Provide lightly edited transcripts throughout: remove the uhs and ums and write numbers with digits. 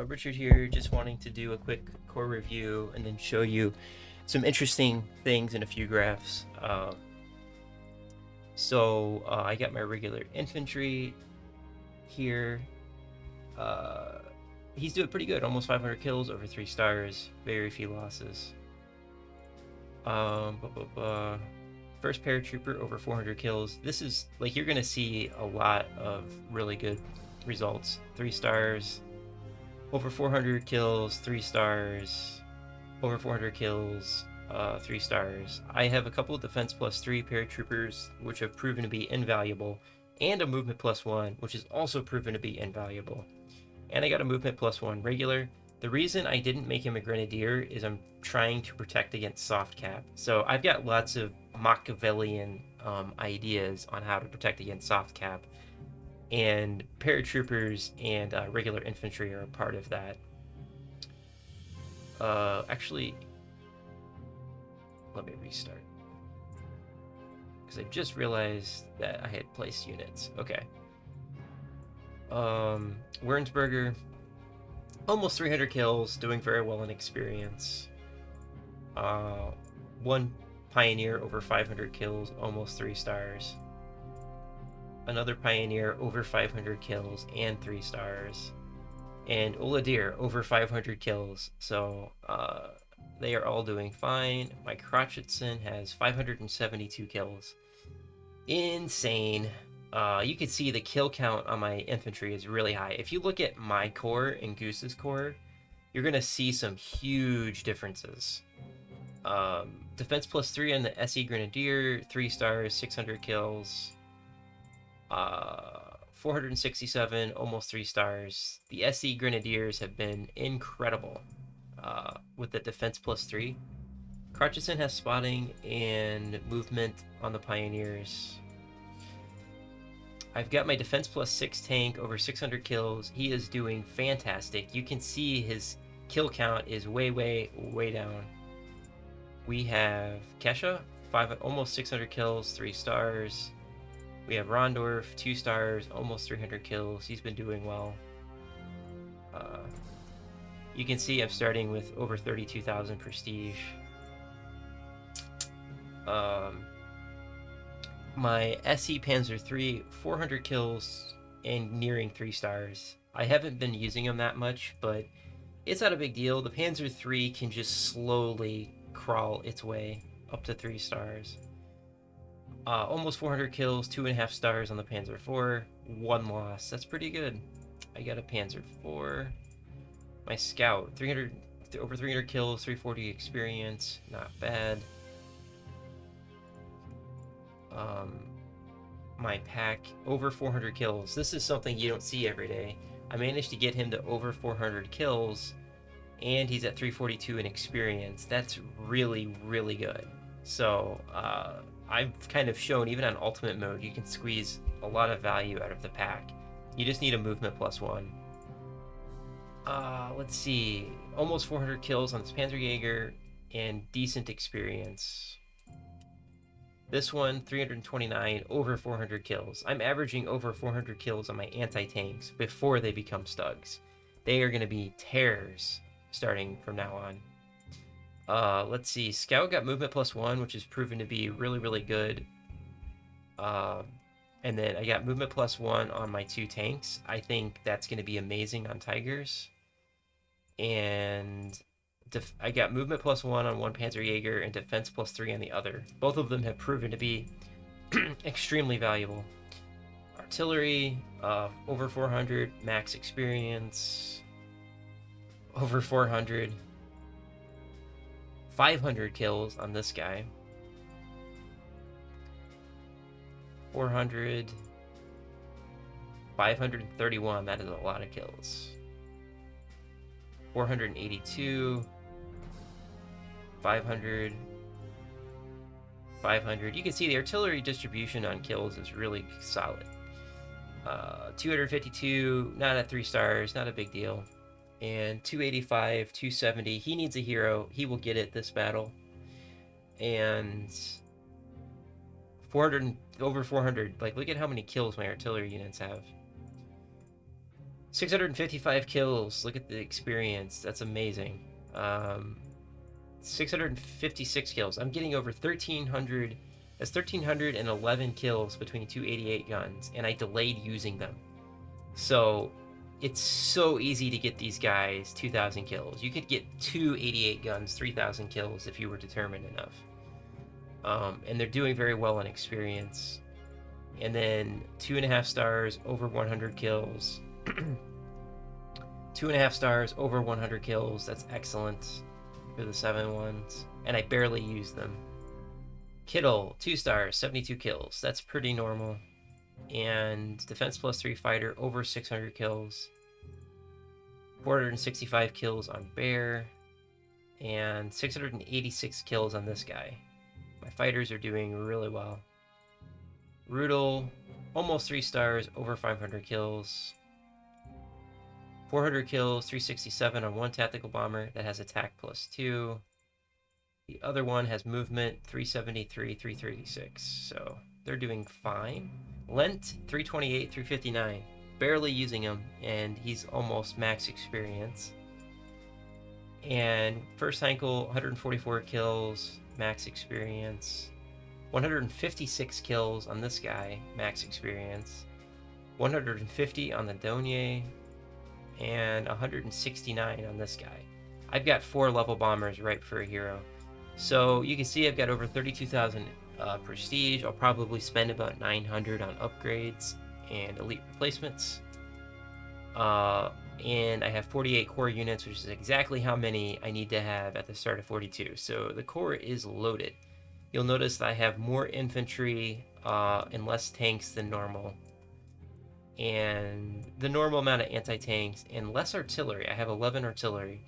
Richard here, just wanting to do a quick core review and then show you some interesting things in a few graphs. I got my regular infantry here. Uh, he's doing pretty good, almost 500 kills, over 3 stars, very few losses. Um, First paratrooper, over 400 kills. This is, like, you're going to see a lot of really good results. 3 stars, over 400 kills, 3 stars, over 400 kills, 3 stars. I have a couple of defense plus 3 paratroopers, which have proven to be invaluable, and a movement plus 1, which has also proven to be invaluable. And I got a movement plus 1 regular. The reason I didn't make him a grenadier is I'm trying to protect against soft cap. So I've got lots of Machiavellian ideas on how to protect against soft cap, and paratroopers and regular infantry are a part of that. Actually, let me restart, because I just realized that I had placed units. Okay. Wernsberger, almost 300 kills, doing very well in experience. One Pioneer, over 500 kills, almost 3 stars. Another Pioneer, over 500 kills and 3 stars. And Oladir, over 500 kills. So they are all doing fine. My Crotchetson has 572 kills. Insane. You can see the kill count on my infantry is really high. If you look at my core and Goose's core, you're going to see some huge differences. Defense plus 3 on the SE Grenadier, 3 stars, 600 kills. 467, almost 3 stars. The SE Grenadiers have been incredible with the defense plus 3. Crotchetson has spotting and movement on the Pioneers. I've got my defense plus 6 tank, over 600 kills. He is doing fantastic. You can see his kill count is way, way, way down. We have Kesha, almost 600 kills, 3 stars. We have Rondorf, 2 stars, almost 300 kills. He's been doing well. You can see I'm starting with over 32,000 prestige. My SE Panzer 3, 400 kills and nearing 3 stars. I haven't been using him that much, but it's not a big deal. The Panzer 3 can just slowly crawl its way up to 3 stars. Almost 400 kills, 2.5 stars on the Panzer 4, 1 loss. That's pretty good. I got a Panzer 4. My Scout, over 300 kills, 340 experience, not bad. My Pack, over 400 kills. This is something you don't see every day. I managed to get him to over 400 kills, and he's at 342 in experience. That's really, really good. So, I've kind of shown, even on ultimate mode, you can squeeze a lot of value out of the pack. You just need a movement plus 1. Let's see. Almost 400 kills on this Panzerjäger and decent experience. This one, 329, over 400 kills. I'm averaging over 400 kills on my anti-tanks before they become stugs. They are going to be terrors starting from now on. Let's see. Scout got movement plus 1, which has proven to be really, really good. And then I got movement plus 1 on my 2 tanks. I think that's going to be amazing on Tigers. And I got movement plus 1 on one Panzerjäger and defense plus 3 on the other. Both of them have proven to be extremely valuable. Artillery, over 400, max experience, over 400. 500 kills on this guy. 400. 531, that is a lot of kills. 482. 500. 500. You can see the artillery distribution on kills is really solid. 252, not at 3 stars, not a big deal. And 285, 270. He needs a hero. He will get it this battle. And 400, over 400. Like, look at how many kills my artillery units have. 655 kills. Look at the experience. That's amazing. 656 kills. I'm getting over 1,300. That's 1,311 kills between 288 guns, and I delayed using them. So it's so easy to get these guys 2,000 kills. You could get 288 guns, 3,000 kills if you were determined enough. And they're doing very well in experience. And then 2.5 stars, over 100 kills. 2.5 stars, over 100 kills. That's excellent for the 7 ones. And I barely use them. Kittle, 2 stars, 72 kills. That's pretty normal. And defense plus 3 fighter, over 600 kills. 465 kills on Bear. And 686 kills on this guy. My fighters are doing really well. Rudel, almost 3 stars, over 500 kills. 400 kills, 367 on one tactical bomber that has attack plus 2. The other one has movement, 373, 336. So they're doing fine. Lent, 328, 359. Barely using him, and he's almost max experience. And first Heinkel, 144 kills, max experience. 156 kills on this guy, max experience. 150 on the Donier. And 169 on this guy. I've got 4 level bombers ripe for a hero. So you can see I've got over 32,000 prestige. I'll probably spend about 900 on upgrades and elite replacements. And I have 48 core units, which is exactly how many I need to have at the start of 42. So the core is loaded. You'll notice that I have more infantry and less tanks than normal. And the normal amount of anti-tanks and less artillery. I have 11 artillery.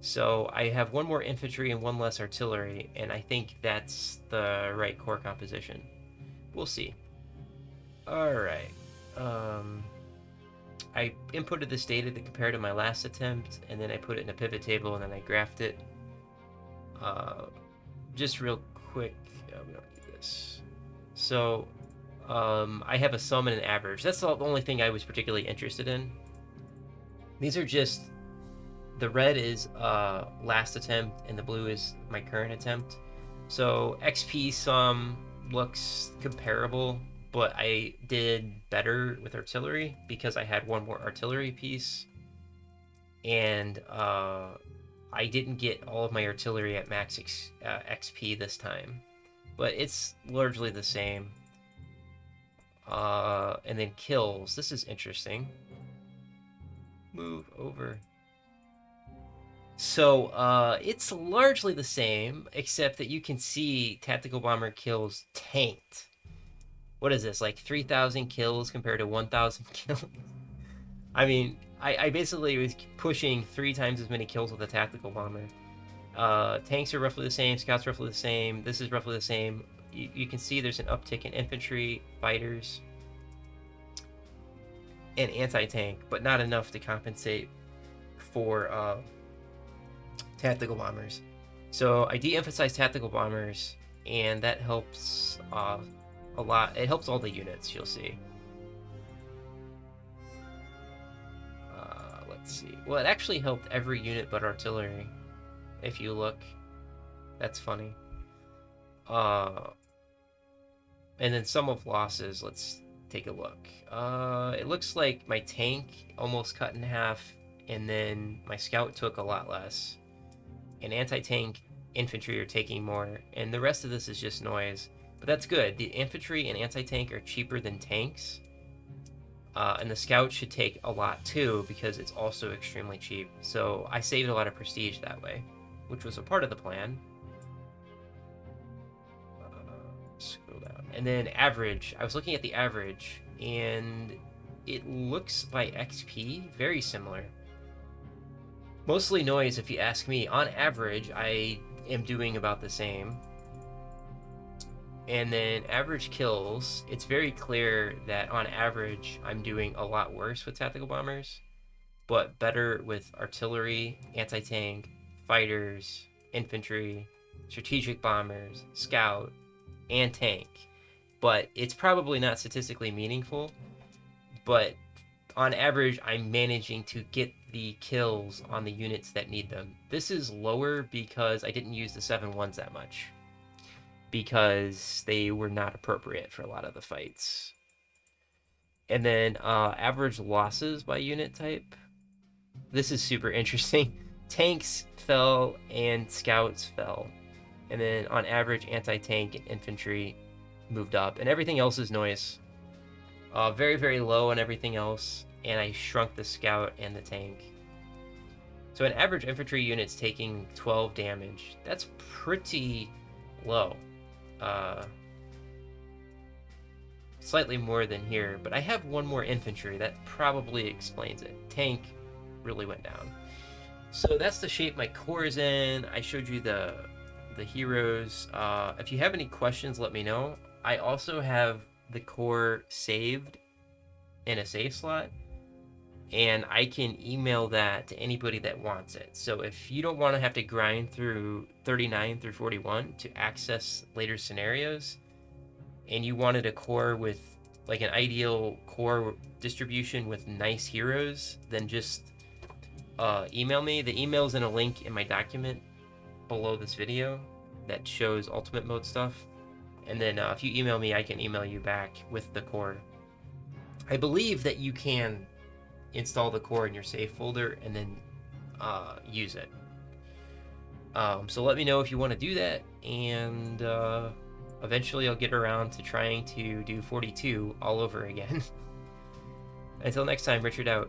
So I have 1 more infantry and 1 less artillery, and I think that's the right core composition. We'll see. Alright. I inputted this data to compare to my last attempt, and then I put it in a pivot table, and then I graphed it. Just real quick, we don't need this. So I have a sum and an average. That's the only thing I was particularly interested in. These are just, the red is last attempt and the blue is my current attempt. So XP sum looks comparable, but I did better with artillery because I had 1 more artillery piece, and I didn't get all of my artillery at max XP this time, but it's largely the same. And then kills. This is interesting. Move over. So it's largely the same, except that you can see tactical bomber kills tanked. What is this, like 3,000 kills compared to 1,000 kills? I mean, I basically was pushing 3 times as many kills with a tactical bomber. Tanks are roughly the same, scouts roughly the same, this is roughly the same. You can see there's an uptick in infantry, fighters, and anti-tank, but not enough to compensate for tactical bombers. So I de-emphasize tactical bombers, and that helps a lot. It helps all the units, you'll see. Let's see. Well, it actually helped every unit but artillery, if you look. That's funny. And then sum of losses, let's take a look. It looks like my tank almost cut in half, and then my scout took a lot less. And anti-tank infantry are taking more, and the rest of this is just noise. But that's good. The infantry and anti-tank are cheaper than tanks. And the scout should take a lot too, because it's also extremely cheap. So I saved a lot of prestige that way, which was a part of the plan. Scroll down. And then average. I was looking at the average, and it looks by XP very similar. Mostly noise, if you ask me. On average, I am doing about the same. And then average kills, it's very clear that on average, I'm doing a lot worse with tactical bombers, but better with artillery, anti-tank, fighters, infantry, strategic bombers, scout, and tank. But it's probably not statistically meaningful, but on average, I'm managing to get the kills on the units that need them. This is lower because I didn't use the 7-1s that much, because they were not appropriate for a lot of the fights. And then average losses by unit type. This is super interesting. Tanks fell and scouts fell. And then on average, anti-tank and infantry moved up. And everything else is noise. Very, very low on everything else. And I shrunk the scout and the tank. So an average infantry unit's taking 12 damage. That's pretty low. Slightly more than here, but I have one more infantry. That probably explains it. Tank really went down. So that's the shape my core is in. I showed you the heroes. If you have any questions, let me know. I also have the core saved in a save slot, and I can email that to anybody that wants it. So if you don't want to have to grind through 39 through 41 to access later scenarios, and you wanted a core with like an ideal core distribution with nice heroes, then just email me. The email's in a link in my document below this video that shows ultimate mode stuff. And then if you email me, I can email you back with the core. I believe that you can install the core in your save folder and then use it. So let me know if you want to do that, and eventually I'll get around to trying to do 42 all over again. Until next time, Richard out.